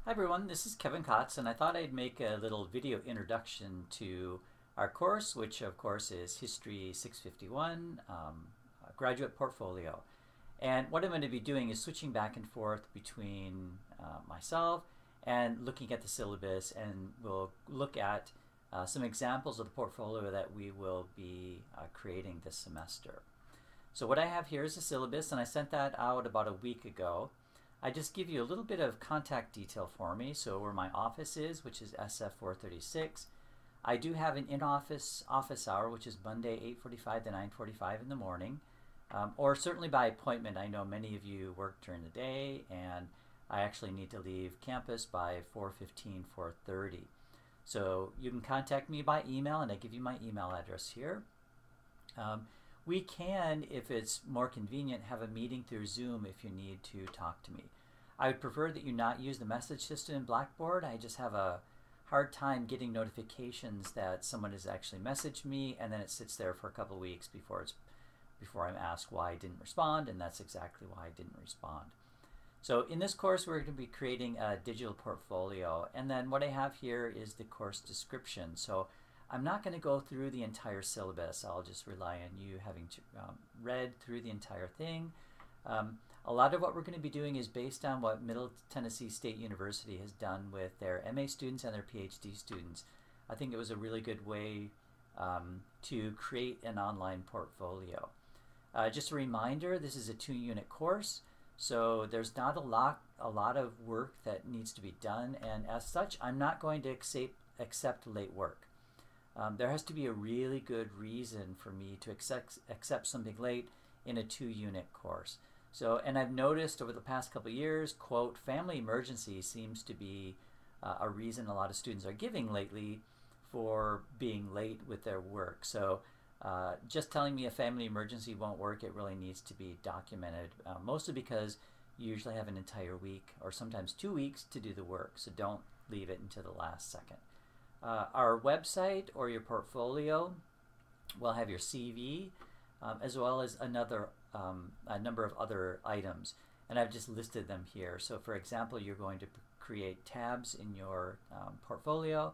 Hi everyone, this is Kevin Kotz, and I thought I'd make a little video introduction to our course, which of course is History 651, Graduate Portfolio. And what I'm going to be doing is switching back and forth between myself and looking at the syllabus, and we'll look at some examples of the portfolio that we will be creating this semester. So what I have here is a syllabus, and I sent that out about a week ago. I just give you a little bit of contact detail for me, so where my office is, which is SF436. I do have an in-office office hour, which is Monday 8:45 to 9:45 in the morning, or certainly by appointment. I know many of you work during the day, and I actually need to leave campus by 4:15, 4:30. So you can contact me by email, and I give you my email address here. We can, if it's more convenient, have a meeting through Zoom if you need to talk to me. I would prefer that you not use the message system in Blackboard. I just have a hard time getting notifications that someone has actually messaged me, and then it sits there for a couple of weeks before I'm asked why I didn't respond, and that's exactly why I didn't respond. So in this course, we're going to be creating a digital portfolio, and then what I have here is the course description. So I'm not going to go through the entire syllabus. I'll just rely on you having read through the entire thing. A lot of what we're going to be doing is based on what Middle Tennessee State University has done with their MA students and their PhD students. I think it was a really good way to create an online portfolio. Just a reminder, this is a 2-unit course, so there's not a lot of work that needs to be done, and as such, I'm not going to accept late work. There has to be a really good reason for me to accept something late in a 2-unit course. So, and I've noticed over the past couple of years, quote, family emergency seems to be a reason a lot of students are giving lately for being late with their work. So just telling me a family emergency won't work. It really needs to be documented, mostly because you usually have an entire week or sometimes 2 weeks to do the work. So don't leave it until the last second. Our website or your portfolio will have your CV as well as a number of other items, and I've just listed them here. So for example, you're going to create tabs in your portfolio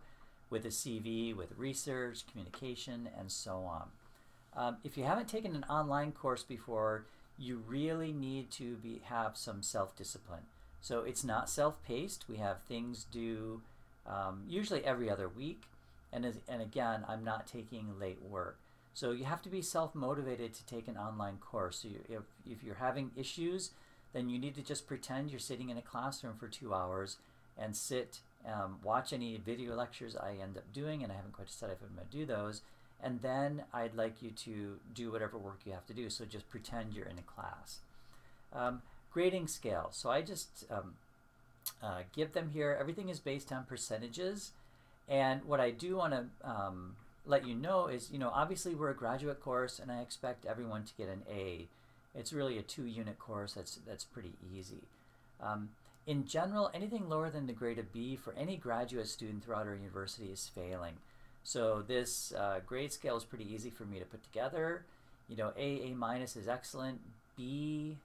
with a CV, with research, communication, and so on. If you haven't taken an online course before, you really need to have some self-discipline. So it's not self-paced. We have things due usually every other week, and again, I'm not taking late work. So you have to be self-motivated to take an online course. So if you're having issues, then you need to just pretend you're sitting in a classroom for 2 hours and watch any video lectures I end up doing, and I haven't quite decided if I'm going to do those, and then I'd like you to do whatever work you have to do, so just pretend you're in a class. Grading scale. So I just give them here. Everything is based on percentages, and what I do want to let you know is, obviously we're a graduate course, and I expect everyone to get an A. It's really a 2-unit course. That's pretty easy. In general, anything lower than the grade of B for any graduate student throughout our university is failing. So this grade scale is pretty easy for me to put together. A minus is excellent. B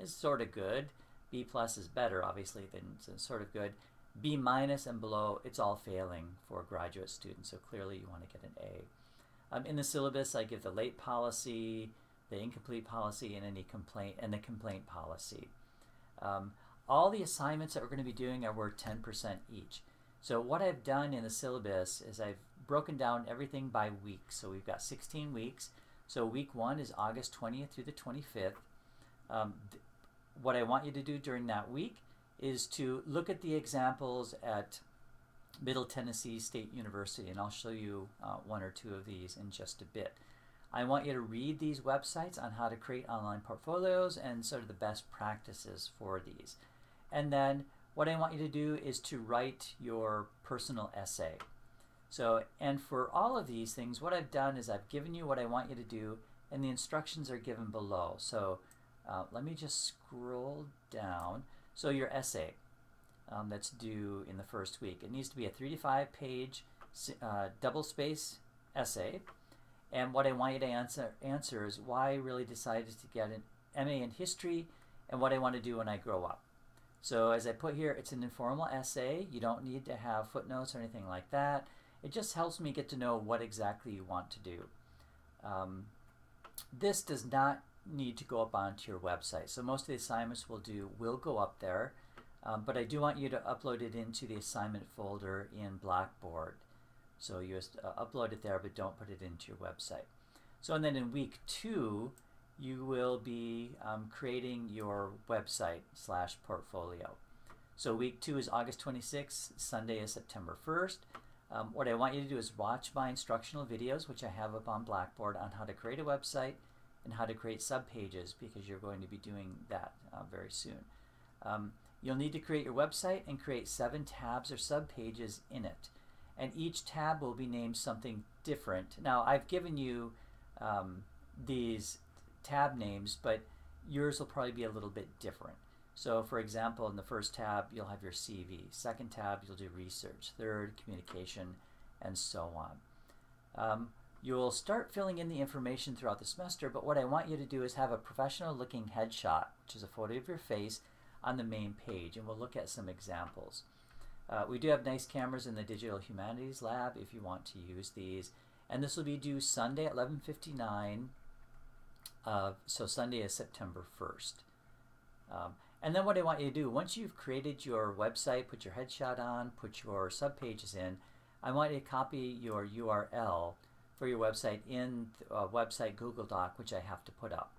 is sort of good. B plus is better, obviously, than sort of good. B minus and below, it's all failing for graduate students, so clearly you want to get an A. In the syllabus, I give the late policy, the incomplete policy, and the complaint policy. All the assignments that we're going to be doing are worth 10% each. So what I've done in the syllabus is I've broken down everything by week. So we've got 16 weeks. So week 1 is August 20th through the 25th. What I want you to do during that week is to look at the examples at Middle Tennessee State University, and I'll show you 1 or 2 of these in just a bit. I want you to read these websites on how to create online portfolios and sort of the best practices for these. And then what I want you to do is to write your personal essay. So, and for all of these things, what I've done is I've given you what I want you to do, and the instructions are given below. So let me just scroll down. So your essay that's due in the first week, it needs to be a 3 to 5 page double space essay. And what I want you to answer is why I really decided to get an MA in history and what I want to do when I grow up. So as I put here, it's an informal essay. You don't need to have footnotes or anything like that. It just helps me get to know what exactly you want to do. This does not need to go up onto your website. So most of the assignments will go up there, but I do want you to upload it into the assignment folder in Blackboard. So you just upload it there, but don't put it into your website. So and then in week 2, you will be creating your website / portfolio. So week 2 is August 26th, Sunday is September 1st. What I want you to do is watch my instructional videos, which I have up on Blackboard, on how to create a website and how to create subpages, because you're going to be doing that very soon. You'll need to create your website and create 7 tabs or subpages in it. And each tab will be named something different. Now, I've given you these tab names, but yours will probably be a little bit different. So for example, in the first tab, you'll have your CV. Second tab, you'll do research. Third, communication, and so on. You'll start filling in the information throughout the semester, but what I want you to do is have a professional looking headshot, which is a photo of your face, on the main page, and we'll look at some examples. We do have nice cameras in the Digital Humanities Lab if you want to use these, and this will be due Sunday at 11:59. So Sunday is September 1st. And then what I want you to do, once you've created your website, put your headshot on, put your subpages in, I want you to copy your URL for your website in a website Google Doc, which I have to put up.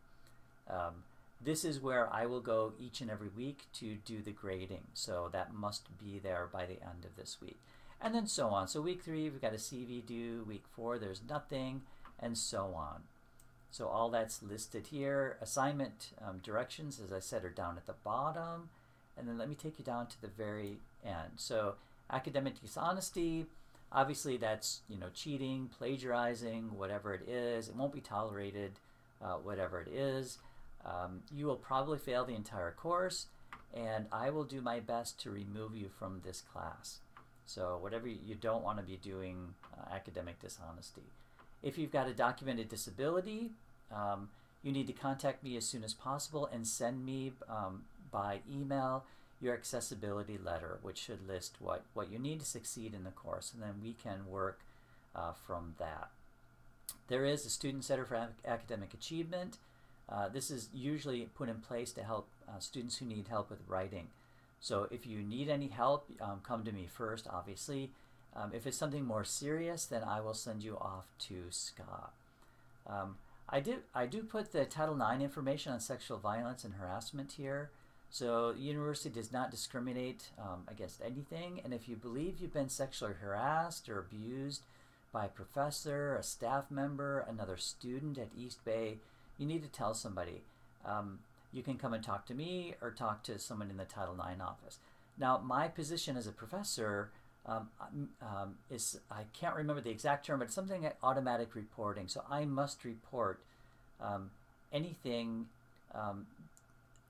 This is where I will go each and every week to do the grading. So that must be there by the end of this week. And then so on. So week 3, we've got a CV due. Week 4, there's nothing, and so on. So all that's listed here. Assignment directions, as I said, are down at the bottom. And then let me take you down to the very end. So academic dishonesty, obviously that's cheating, plagiarizing, whatever it is. It won't be tolerated, whatever it is. You will probably fail the entire course, and I will do my best to remove you from this class. So whatever you don't want to be doing, academic dishonesty. If you've got a documented disability, you need to contact me as soon as possible and send me by email your accessibility letter, which should list what you need to succeed in the course, and then we can work from that. There is a Student Center for Academic Achievement. This is usually put in place to help students who need help with writing. So if you need any help, come to me first, obviously. If it's something more serious, then I will send you off to Scott. I do put the Title IX information on sexual violence and harassment here. So the university does not discriminate against anything, and if you believe you've been sexually harassed or abused by a professor, a staff member, another student at East Bay, you need to tell somebody. You can come and talk to me or talk to someone in the Title IX office. Now, my position as a professor is, I can't remember the exact term, but it's something like automatic reporting. So I must report anything,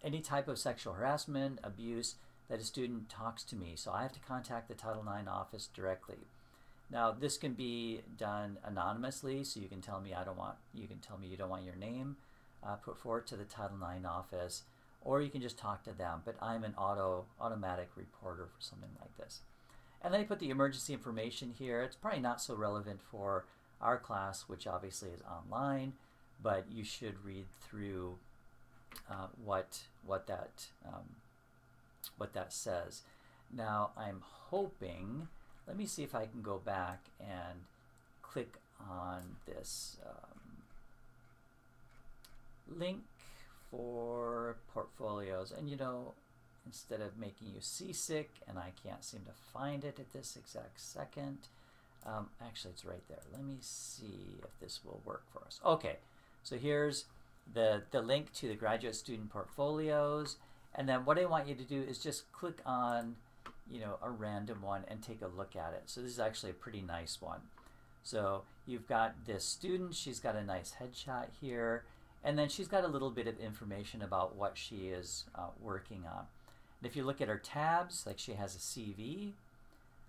any type of sexual harassment, abuse that a student talks to me. So I have to contact the Title IX office directly. Now, this can be done anonymously, so you can tell me you can tell me you don't want your name put forward to the Title IX office, or you can just talk to them. But I'm an automatic reporter for something like this. And then I put the emergency information here. It's probably not so relevant for our class, which obviously is online, but you should read through what that says. Now, I'm hoping. Let me see if I can go back and click on this link for portfolios. And instead of making you seasick, and I can't seem to find it at this exact second. Actually, it's right there. Let me see if this will work for us. Okay, so here's the link to the graduate student portfolios. And then what I want you to do is just click on a random one and take a look at it. So this is actually a pretty nice one. So you've got this student, she's got a nice headshot here, and then she's got a little bit of information about what she is working on. And if you look at her tabs, like she has a CV,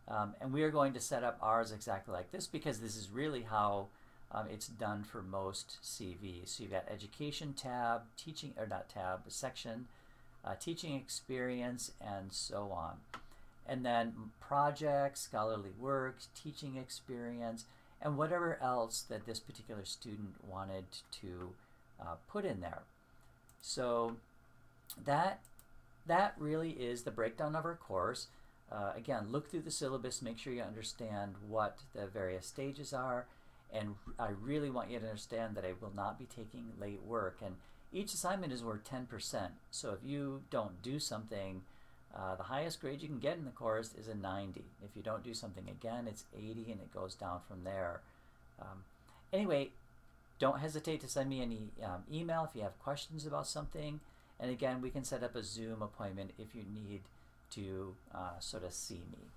and we are going to set up ours exactly like this, because this is really how it's done for most CVs. So you've got education tab, teaching, or not tab, section, teaching experience, and so on. And then projects, scholarly works, teaching experience, and whatever else that this particular student wanted to put in there. So that really is the breakdown of our course. Again, look through the syllabus, make sure you understand what the various stages are, and I really want you to understand that I will not be taking late work. And each assignment is worth 10%. So if you don't do something, the highest grade you can get in the course is a 90. If you don't do something again, it's 80, and it goes down from there. Anyway, don't hesitate to send me any email if you have questions about something. And again, we can set up a Zoom appointment if you need to sort of see me.